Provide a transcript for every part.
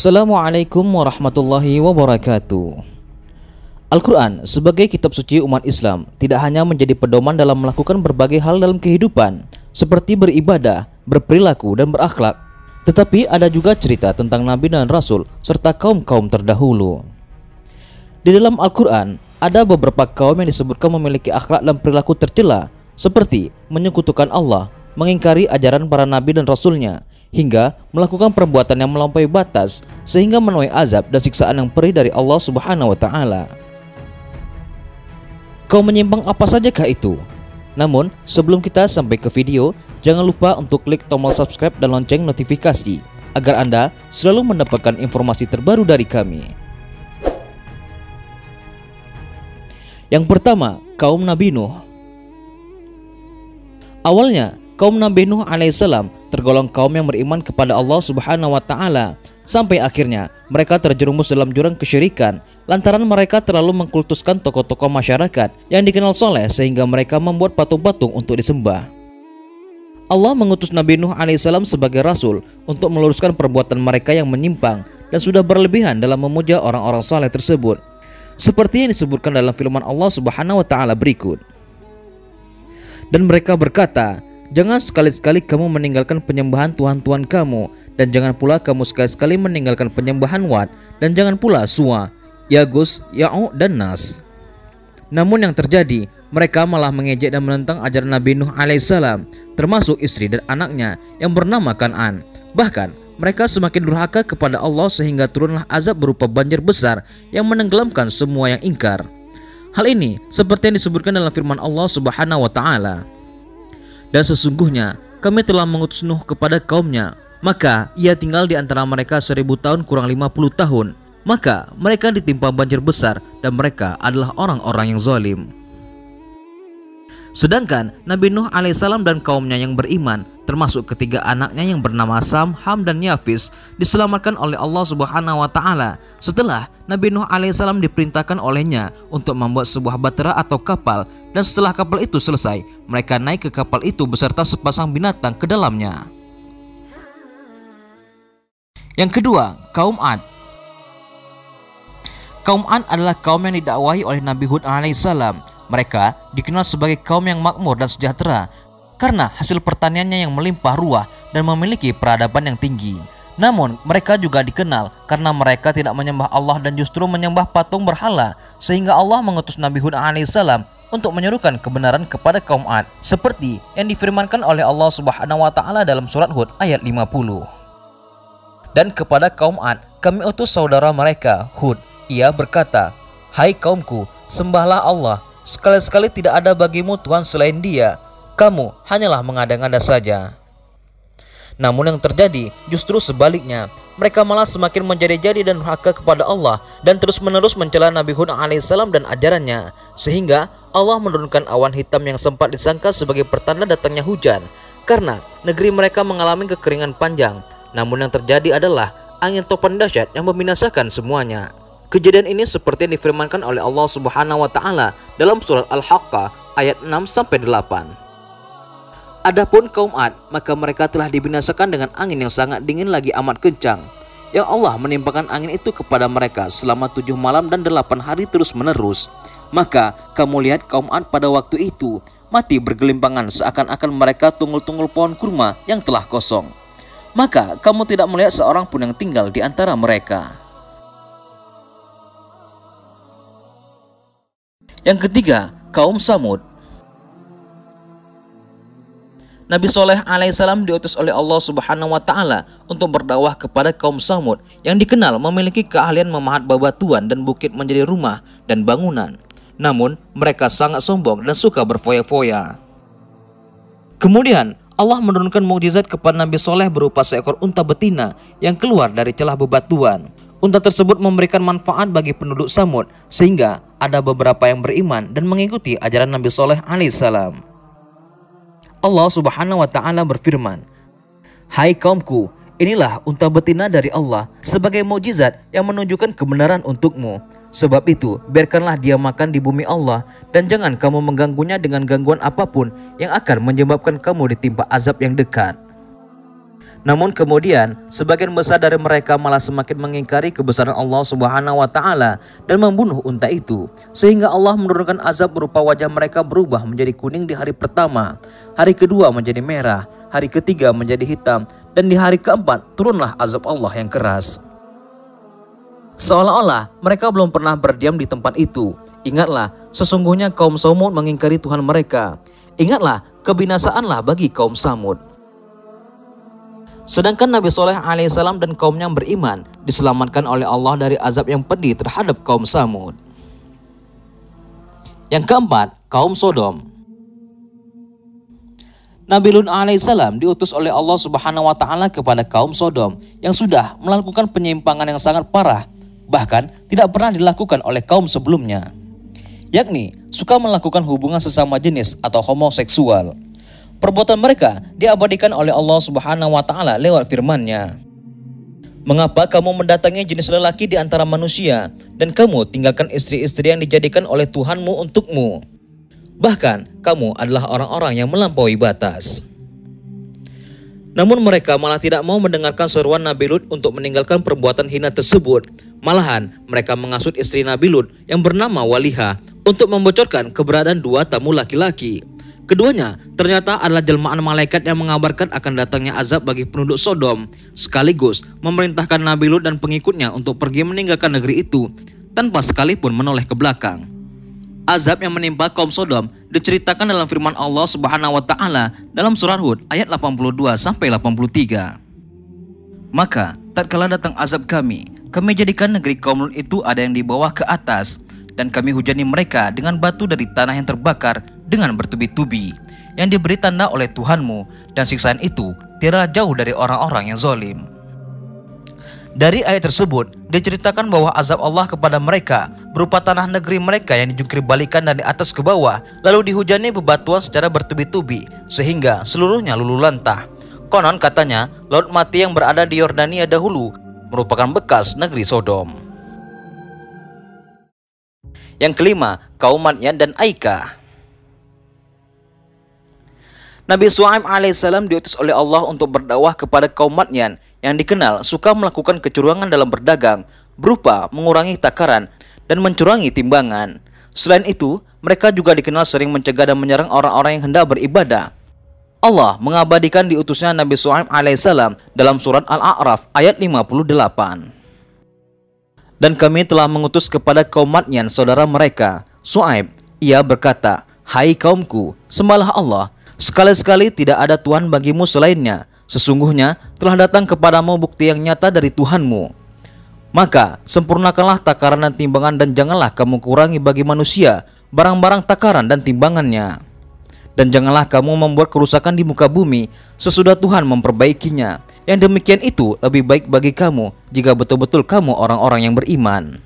Assalamualaikum warahmatullahi wabarakatuh. Al-Quran sebagai kitab suci umat Islam tidak hanya menjadi pedoman dalam melakukan berbagai hal dalam kehidupan seperti beribadah, berperilaku, dan berakhlak, tetapi ada juga cerita tentang Nabi dan Rasul serta kaum-kaum terdahulu. Di dalam Al-Quran ada beberapa kaum yang disebutkan memiliki akhlak dan perilaku tercela seperti menyekutukan Allah, mengingkari ajaran para Nabi dan Rasulnya, hingga melakukan perbuatan yang melampaui batas sehingga menuai azab dan siksaan yang perih dari Allah Subhanahu wa Ta'ala. Kaum menyimpang apa sajakah itu? Namun sebelum kita sampai ke video, jangan lupa untuk klik tombol subscribe dan lonceng notifikasi agar Anda selalu mendapatkan informasi terbaru dari kami. Yang pertama, kaum Nabi Nuh. Awalnya kaum Nabi Nuh alaihissalam tergolong kaum yang beriman kepada Allah Subhanahu wa Ta'ala, sampai akhirnya mereka terjerumus dalam jurang kesyirikan lantaran mereka terlalu mengkultuskan tokoh-tokoh masyarakat yang dikenal soleh sehingga mereka membuat patung-patung untuk disembah. Allah mengutus Nabi Nuh alaihissalam sebagai rasul untuk meluruskan perbuatan mereka yang menyimpang dan sudah berlebihan dalam memuja orang-orang soleh tersebut, seperti yang disebutkan dalam firman Allah Subhanahu wa Ta'ala berikut. Dan mereka berkata, "Jangan sekali-sekali kamu meninggalkan penyembahan Tuhan-Tuhan kamu, dan jangan pula kamu sekali-sekali meninggalkan penyembahan Wat, dan jangan pula Suwa, Yagus, Ya'uq, dan Nas." Namun yang terjadi, mereka malah mengejek dan menentang ajaran Nabi Nuh alaihissalam, termasuk istri dan anaknya yang bernama Kan'an. Bahkan mereka semakin durhaka kepada Allah sehingga turunlah azab berupa banjir besar yang menenggelamkan semua yang ingkar. Hal ini seperti yang disebutkan dalam firman Allah Subhanahu wa Ta'ala, "Dan sesungguhnya kami telah mengutus Nuh kepada kaumnya, maka ia tinggal di antara mereka 1000 tahun kurang 50 tahun. Maka mereka ditimpa banjir besar dan mereka adalah orang-orang yang zalim." Sedangkan Nabi Nuh alaihissalam dan kaumnya yang beriman, termasuk ketiga anaknya yang bernama Sam, Ham, dan Yafis, diselamatkan oleh Allah Subhanahu wa Ta'ala setelah Nabi Nuh alaihissalam diperintahkan olehnya untuk membuat sebuah bahtera atau kapal, dan setelah kapal itu selesai, mereka naik ke kapal itu beserta sepasang binatang ke dalamnya. Yang kedua, kaum Ad. Kaum Ad adalah kaum yang didakwahi oleh Nabi Hud alaihissalam. Mereka dikenal sebagai kaum yang makmur dan sejahtera karena hasil pertaniannya yang melimpah ruah dan memiliki peradaban yang tinggi. Namun mereka juga dikenal karena mereka tidak menyembah Allah dan justru menyembah patung berhala, sehingga Allah mengutus Nabi Hud alaihissalam untuk menyerukan kebenaran kepada kaum Ad, seperti yang difirmankan oleh Allah Subhanahu wa Ta'ala dalam surat Hud ayat 50. "Dan kepada kaum Ad kami utus saudara mereka Hud. Ia berkata, 'Hai kaumku, sembahlah Allah. Sekali-sekali tidak ada bagimu Tuhan selain Dia. Kamu hanyalah mengada-ngada saja.' Namun yang terjadi justru sebaliknya. Mereka malah semakin menjadi-jadi dan durhaka kepada Allah dan terus-menerus mencela Nabi Hud alaihissalam dan ajarannya, sehingga Allah menurunkan awan hitam yang sempat disangka sebagai pertanda datangnya hujan karena negeri mereka mengalami kekeringan panjang. Namun yang terjadi adalah angin topan dahsyat yang membinasakan semuanya. Kejadian ini seperti yang difirmankan oleh Allah Subhanahu wa Ta'ala dalam surat Al-Haqqah ayat 6-8. Adapun kaum Ad, maka mereka telah dibinasakan dengan angin yang sangat dingin lagi amat kencang, yang Allah menimpakan angin itu kepada mereka selama 7 malam dan 8 hari terus menerus. Maka kamu lihat kaum Ad pada waktu itu mati bergelimpangan seakan-akan mereka tunggul-tunggul pohon kurma yang telah kosong. Maka kamu tidak melihat seorang pun yang tinggal di antara mereka. Yang ketiga, kaum Samud. Nabi Soleh alaihissalam diutus oleh Allah Subhanahu wa Ta'ala untuk berdakwah kepada kaum Samud yang dikenal memiliki keahlian memahat bebatuan dan bukit menjadi rumah dan bangunan. Namun mereka sangat sombong dan suka berfoya-foya. Kemudian Allah menurunkan mukjizat kepada Nabi Soleh berupa seekor unta betina yang keluar dari celah bebatuan. Unta tersebut memberikan manfaat bagi penduduk Samud sehingga ada beberapa yang beriman dan mengikuti ajaran Nabi Soleh alaihissalam. Allah Subhanahu wa Ta'ala berfirman, "Hai kaumku, inilah unta betina dari Allah sebagai mukjizat yang menunjukkan kebenaran untukmu. Sebab itu, biarkanlah dia makan di bumi Allah dan jangan kamu mengganggunya dengan gangguan apapun yang akan menyebabkan kamu ditimpa azab yang dekat." Namun kemudian sebagian besar dari mereka malah semakin mengingkari kebesaran Allah Subhanahu wa taala dan membunuh unta itu, sehingga Allah menurunkan azab berupa wajah mereka berubah menjadi kuning di hari pertama, hari kedua menjadi merah, hari ketiga menjadi hitam, dan di hari keempat turunlah azab Allah yang keras. Seolah-olah mereka belum pernah berdiam di tempat itu. Ingatlah, sesungguhnya kaum Samud mengingkari Tuhan mereka. Ingatlah, kebinasaanlah bagi kaum Samud. Sedangkan Nabi Shaleh alaihissalam dan kaumnya beriman diselamatkan oleh Allah dari azab yang pedih terhadap kaum Samud. Yang keempat, kaum Sodom. Nabi Lut alaihissalam diutus oleh Allah Subhanahu wa taala kepada kaum Sodom yang sudah melakukan penyimpangan yang sangat parah, bahkan tidak pernah dilakukan oleh kaum sebelumnya, yakni suka melakukan hubungan sesama jenis atau homoseksual. Perbuatan mereka diabadikan oleh Allah Subhanahu wa taala lewat firman-Nya. Mengapa kamu mendatangi jenis lelaki di antara manusia dan kamu tinggalkan istri-istri yang dijadikan oleh Tuhanmu untukmu? Bahkan kamu adalah orang-orang yang melampaui batas. Namun mereka malah tidak mau mendengarkan seruan Nabi Lut untuk meninggalkan perbuatan hina tersebut. Malahan mereka mengasut istri Nabi Lut yang bernama Waliha untuk membocorkan keberadaan dua tamu laki-laki. Keduanya ternyata adalah jelmaan malaikat yang mengabarkan akan datangnya azab bagi penduduk Sodom, sekaligus memerintahkan Nabi Lut dan pengikutnya untuk pergi meninggalkan negeri itu tanpa sekalipun menoleh ke belakang. Azab yang menimpa kaum Sodom diceritakan dalam firman Allah Subhanahu wa taala dalam surat Hud ayat 82 sampai 83. Maka tatkala datang azab kami jadikan negeri kaum Lut itu ada yang di bawah ke atas, dan kami hujani mereka dengan batu dari tanah yang terbakar dengan bertubi-tubi, yang diberi tanda oleh Tuhanmu, dan siksaan itu tidaklah jauh dari orang-orang yang zalim. Dari ayat tersebut diceritakan bahwa azab Allah kepada mereka berupa tanah negeri mereka yang dijungkir balikan dari atas ke bawah, lalu dihujani bebatuan secara bertubi-tubi sehingga seluruhnya luluh lantah. Konon katanya Laut Mati yang berada di Yordania dahulu merupakan bekas negeri Sodom. Yang kelima, kaum Madyan dan Aika. Nabi Shu'aib alaihissalam diutus oleh Allah untuk berdakwah kepada kaum Madyan yang dikenal suka melakukan kecurangan dalam berdagang, berupa mengurangi takaran dan mencurangi timbangan. Selain itu, mereka juga dikenal sering mencegah dan menyerang orang-orang yang hendak beribadah. Allah mengabadikan diutusnya Nabi Shu'aib alaihissalam dalam surat Al-A'raf ayat 58. Dan kami telah mengutus kepada kaum Madyan saudara mereka, Shu'aib. Ia berkata, "Hai kaumku, sembahlah Allah. Sekali-sekali tidak ada Tuhan bagimu selainnya. Sesungguhnya telah datang kepadamu bukti yang nyata dari Tuhanmu. Maka sempurnakanlah takaran dan timbangan, dan janganlah kamu kurangi bagi manusia barang-barang takaran dan timbangannya. Dan janganlah kamu membuat kerusakan di muka bumi sesudah Tuhan memperbaikinya. Yang demikian itu lebih baik bagi kamu jika betul-betul kamu orang-orang yang beriman."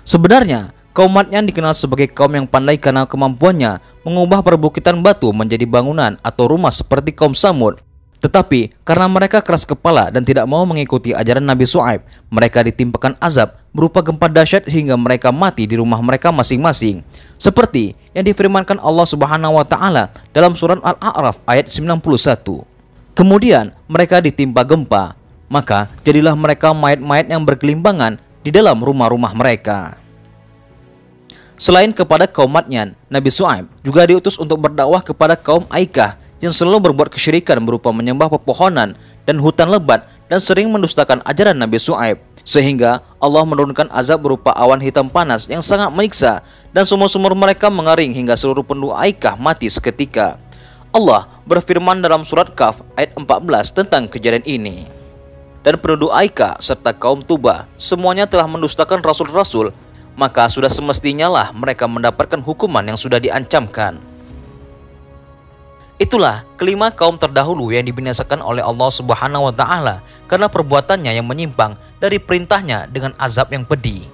Sebenarnya kaum Madyan dikenal sebagai kaum yang pandai karena kemampuannya mengubah perbukitan batu menjadi bangunan atau rumah seperti kaum Samud. Tetapi karena mereka keras kepala dan tidak mau mengikuti ajaran Nabi Shu'aib, mereka ditimpakan azab berupa gempa dahsyat hingga mereka mati di rumah mereka masing-masing, seperti yang difirmankan Allah Subhanahu wa taala dalam surat Al-A'raf ayat 91. Kemudian mereka ditimpa gempa, maka jadilah mereka mayat-mayat yang bergelimpangan di dalam rumah-rumah mereka. Selain kepada kaum Madyan, Nabi Shu'aib juga diutus untuk berdakwah kepada kaum Aikah yang selalu berbuat kesyirikan berupa menyembah pepohonan dan hutan lebat dan sering mendustakan ajaran Nabi Shu'aib, sehingga Allah menurunkan azab berupa awan hitam panas yang sangat menyiksa dan sumur-sumur mereka mengering hingga seluruh penduduk Aikah mati seketika. Allah berfirman dalam surat Kahf ayat 14 tentang kejadian ini. Dan penduduk Aikah serta kaum Tubah semuanya telah mendustakan rasul-rasul, maka sudah semestinya lah mereka mendapatkan hukuman yang sudah diancamkan. Itulah kelima kaum terdahulu yang dibinasakan oleh Allah Subhanahu wa taala karena perbuatannya yang menyimpang dari perintahnya dengan azab yang pedih.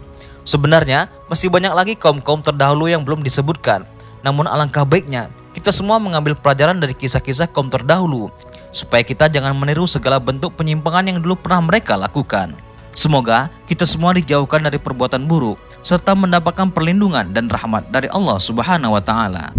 Sebenarnya masih banyak lagi kaum-kaum terdahulu yang belum disebutkan. Namun alangkah baiknya kita semua mengambil pelajaran dari kisah-kisah kaum terdahulu supaya kita jangan meniru segala bentuk penyimpangan yang dulu pernah mereka lakukan. Semoga kita semua dijauhkan dari perbuatan buruk serta mendapatkan perlindungan dan rahmat dari Allah Subhanahu wa taala.